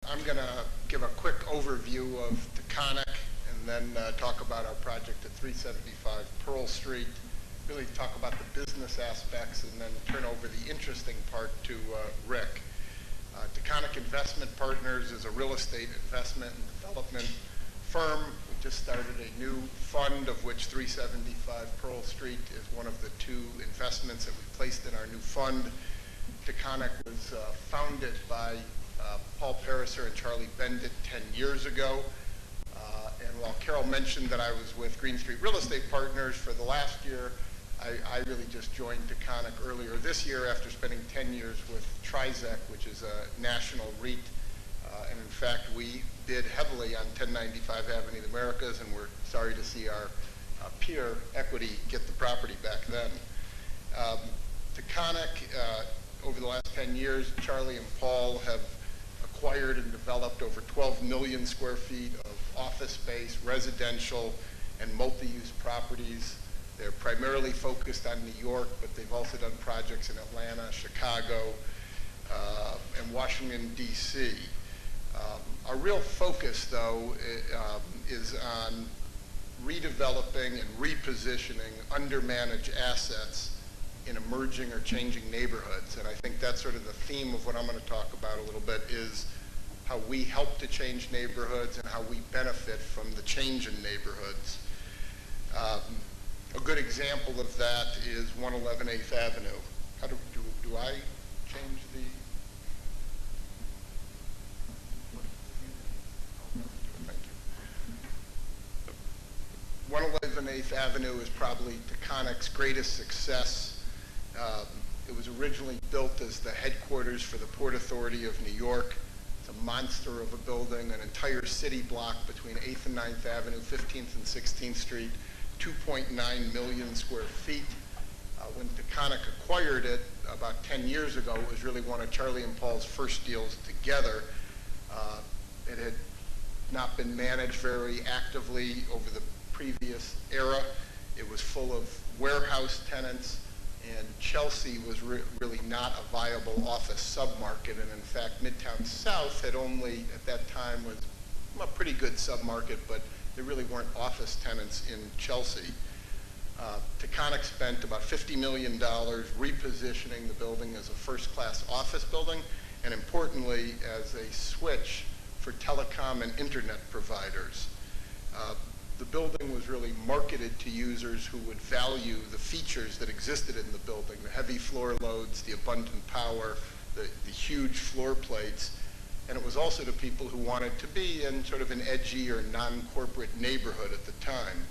I'm going to give a quick overview of Taconic and then talk about our project at 375 Pearl Street, really talk about the business aspects, and then turn over the interesting part to Rick. Taconic Investment Partners is a real estate investment and development firm. We just started a new fund, of which 375 Pearl Street is one of the two investments that we placed in our new fund. Taconic was founded by Paul Pariser and Charlie Bendit 10 years ago. And while Carol mentioned that I was with Green Street Real Estate Partners for the last year, I really just joined Taconic earlier this year after spending 10 years with Trizec, which is a national REIT. And in fact, we bid heavily on 1095 Avenue of the Americas, and we're sorry to see our peer Equity get the property back then. Taconic, over the last 10 years, Charlie and Paul have acquired and developed over 12 million square feet of office space, residential, and multi-use properties. They're primarily focused on New York, but they've also done projects in Atlanta, Chicago, and Washington, D.C. Our real focus, though, is on redeveloping and repositioning undermanaged assets in emerging or changing neighborhoods. And I think that's sort of the theme of what I'm going to talk about a little bit, is how we help to change neighborhoods and how we benefit from the change in neighborhoods. A good example of that is 111 8th Avenue. How do I change the... Thank you. 111 8th Avenue is probably Taconic's greatest success. It was originally built as the headquarters for the Port Authority of New York. It's a monster of a building, an entire city block between 8th and 9th Avenue, 15th and 16th Street, 2.9 million square feet. When Taconic acquired it about 10 years ago, it was really one of Charlie and Paul's first deals together. It had not been managed very actively over the previous era. It was full of warehouse tenants, and Chelsea was really not a viable office submarket. And in fact, Midtown South had only, at that time, was a pretty good submarket, but there really weren't office tenants in Chelsea. Taconic spent about $50 million repositioning the building as a first-class office building, and importantly, as a switch for telecom and internet providers. The building was really marketed to users who would value the features that existed in the building, the heavy floor loads, the abundant power, the huge floor plates. And it was also to people who wanted to be in sort of an edgy or non-corporate neighborhood at the time.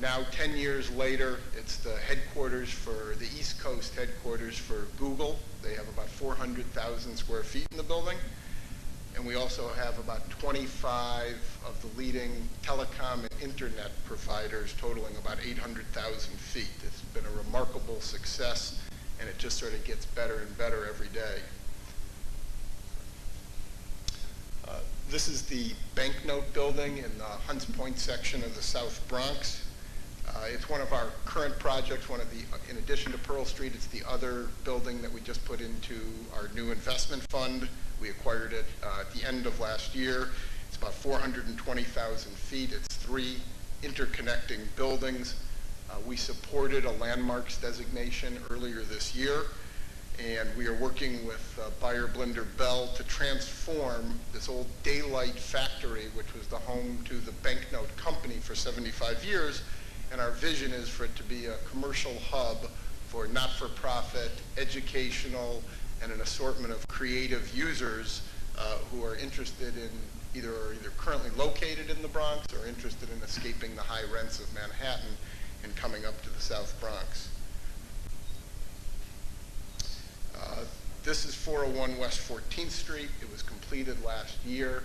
Now, 10 years later, it's the headquarters for the East Coast headquarters for Google. They have about 400,000 square feet in the building. And we also have about 25 of the leading telecom and internet providers, totaling about 800,000 feet. It's been a remarkable success, and it just sort of gets better and better every day. This is the Banknote building in the Hunts Point section of the South Bronx. It's one of our current projects, in addition to Pearl Street, it's the other building that we just put into our new investment fund. We acquired it at the end of last year. It's about 420,000 feet. It's 3 interconnecting buildings. We supported a landmarks designation earlier this year, and we are working with buyer Blinder Bell to transform this old Daylight factory, which was the home to the Banknote Company for 75 years. And our vision is for it to be a commercial hub for not-for-profit, educational, and an assortment of creative users who are interested in either currently located in the Bronx or interested in escaping the high rents of Manhattan and coming up to the South Bronx. This is 401 West 14th Street. It was completed last year.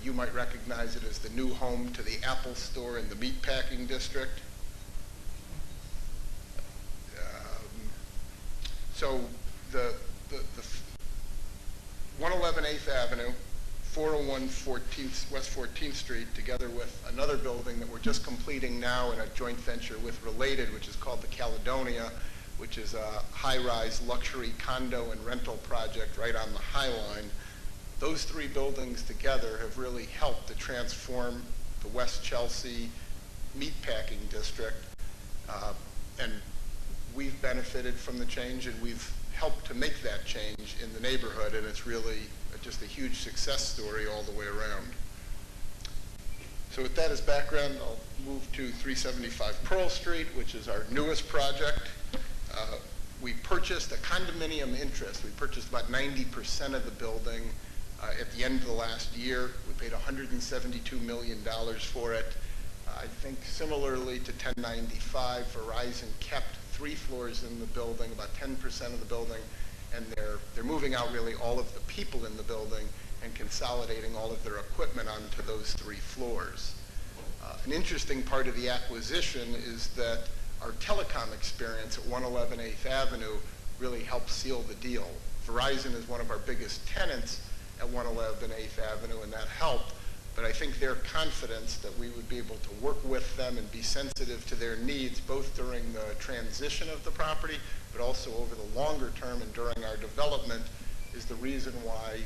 You might recognize it as the new home to the Apple Store in the Meatpacking District. So the 111 8th Avenue, 401 West 14th Street, together with another building that we're just completing now in a joint venture with Related, which is called the Caledonia, which is a high-rise luxury condo and rental project right on the High Line. Those three buildings together have really helped to transform the West Chelsea meatpacking district, and we've benefited from the change, and we've helped to make that change in the neighborhood, and it's really just a huge success story all the way around. So with that as background, I'll move to 375 Pearl Street, which is our newest project. We purchased a condominium interest. We purchased about 90% of the building at the end of the last year. We paid $172 million for it. I think similarly to 1095, Verizon kept 3 floors in the building, about 10% of the building, and they're moving out really all of the people in the building and consolidating all of their equipment onto those 3 floors. An interesting part of the acquisition is that our telecom experience at 111 8th Avenue really helped seal the deal. Verizon is one of our biggest tenants at 111 8th Avenue, and that helped. But I think their confidence that we would be able to work with them and be sensitive to their needs, both during the transition of the property, but also over the longer term and during our development, is the reason why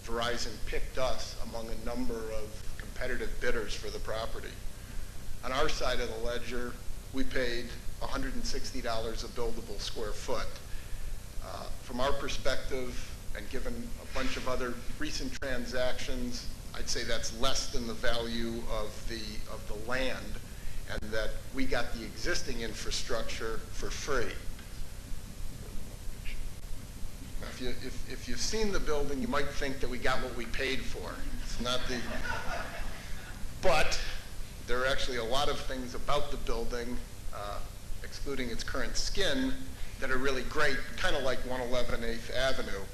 Verizon picked us among a number of competitive bidders for the property. On our side of the ledger, we paid $160 a buildable square foot. From our perspective, and given a bunch of other recent transactions, I'd say that's less than the value of the land, and that we got the existing infrastructure for free. Now, if you've seen the building, you might think that we got what we paid for. It's not the, but there are actually a lot of things about the building, excluding its current skin, that are really great, kind of like 111 8th Avenue.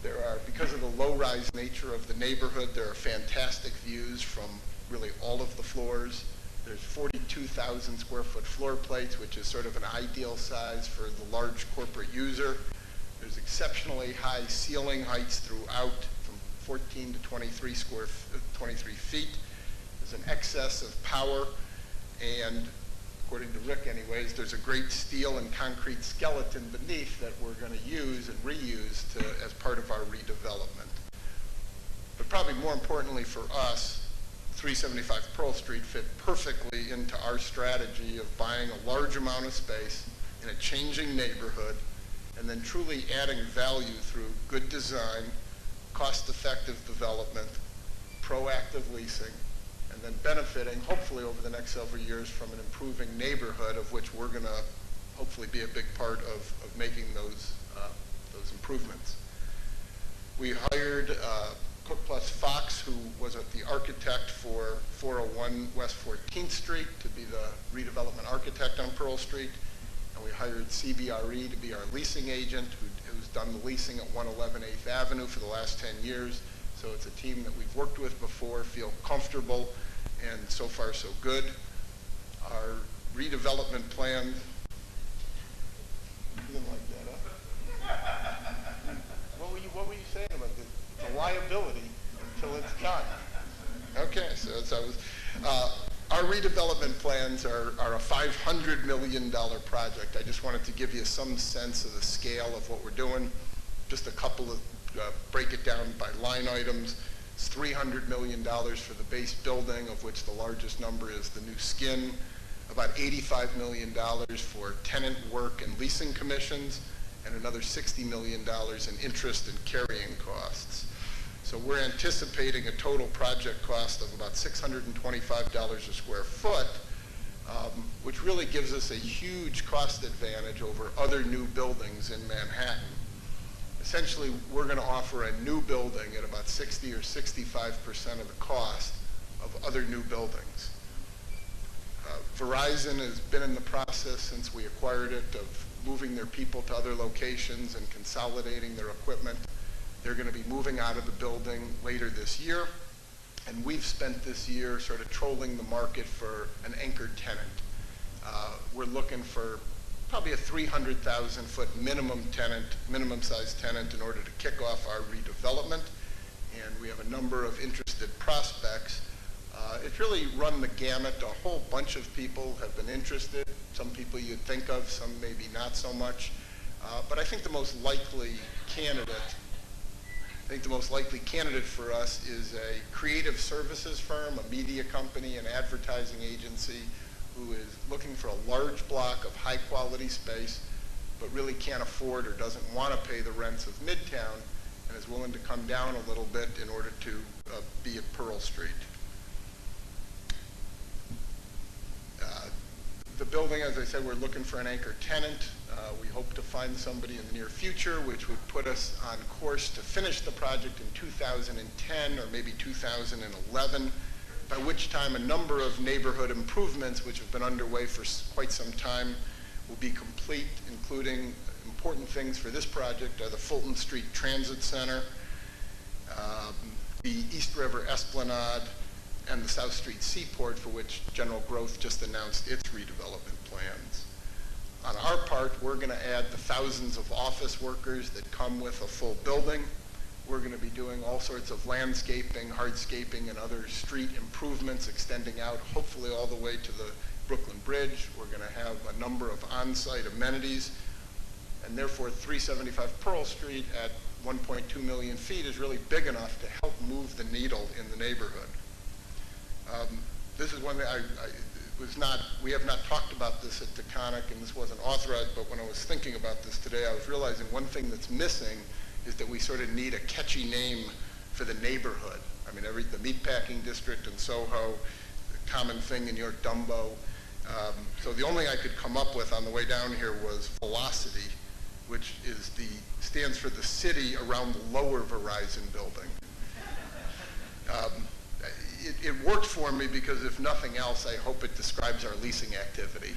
There are, because of the low-rise nature of the neighborhood, there are fantastic views from really all of the floors. There's 42,000 square foot floor plates, which is sort of an ideal size for the large corporate user. There's exceptionally high ceiling heights throughout, from 14 to 23 feet. There's an excess of power, and according to Rick anyways, there's a great steel and concrete skeleton beneath that we're going to use and reuse as part of our redevelopment. But probably more importantly for us, 375 Pearl Street fit perfectly into our strategy of buying a large amount of space in a changing neighborhood and then truly adding value through good design, cost-effective development, proactive leasing, and then benefiting, hopefully over the next several years, from an improving neighborhood, of which we're going to hopefully be a big part of making those improvements. We hired Cook plus Fox, who was the architect for 401 West 14th Street, to be the redevelopment architect on Pearl Street. And we hired CBRE to be our leasing agent, who's done the leasing at 111 8th Avenue for the last 10 years. So it's a team that we've worked with before, feel comfortable, and so far so good. Our redevelopment plan, you didn't like that, huh? What were you saying about the liability until it's done? Okay, so our redevelopment plans are a $500 million project. I just wanted to give you some sense of the scale of what we're doing. Just a couple of break it down by line items. It's $300 million for the base building, of which the largest number is the new skin. About $85 million for tenant work and leasing commissions, and another $60 million in interest and carrying costs. So we're anticipating a total project cost of about $625 a square foot, which really gives us a huge cost advantage over other new buildings in Manhattan. Essentially, we're going to offer a new building at about 60 or 65% of the cost of other new buildings. Verizon has been in the process since we acquired it of moving their people to other locations and consolidating their equipment. They're going to be moving out of the building later this year, and we've spent this year sort of trolling the market for an anchored tenant. We're looking for probably a 300,000 foot minimum size tenant in order to kick off our redevelopment, and we have a number of interested prospects. It's really run the gamut. A whole bunch of people have been interested. Some people you'd think of, some maybe not so much. But I think the most likely candidate, think the most likely candidate for us is a creative services firm, a media company, an advertising agency who is looking for a large block of high quality space but really can't afford or doesn't want to pay the rents of Midtown and is willing to come down a little bit in order to be at Pearl Street. The building, as I said, we're looking for an anchor tenant. We hope to find somebody in the near future, which would put us on course to finish the project in 2010 or maybe 2011, by which time a number of neighborhood improvements, which have been underway for quite some time, will be complete, including important things for this project are the Fulton Street Transit Center, the East River Esplanade, and the South Street Seaport, for which General Growth just announced its redevelopment plans. On our part, we're going to add the thousands of office workers that come with a full building. We're going to be doing all sorts of landscaping, hardscaping, and other street improvements extending out, hopefully all the way to the Brooklyn Bridge. We're going to have a number of on-site amenities, and therefore 375 Pearl Street at 1.2 million feet is really big enough to help move the needle in the neighborhood. This is one thing we have not talked about this at Taconic, and this wasn't authorized, but when I was thinking about this today, I was realizing one thing that's missing is that we sort of need a catchy name for the neighborhood. I mean, the meatpacking district in Soho, the common thing in York Dumbo. So the only I could come up with on the way down here was Velocity, which stands for the city around the lower Verizon building. It worked for me because if nothing else, I hope it describes our leasing activity.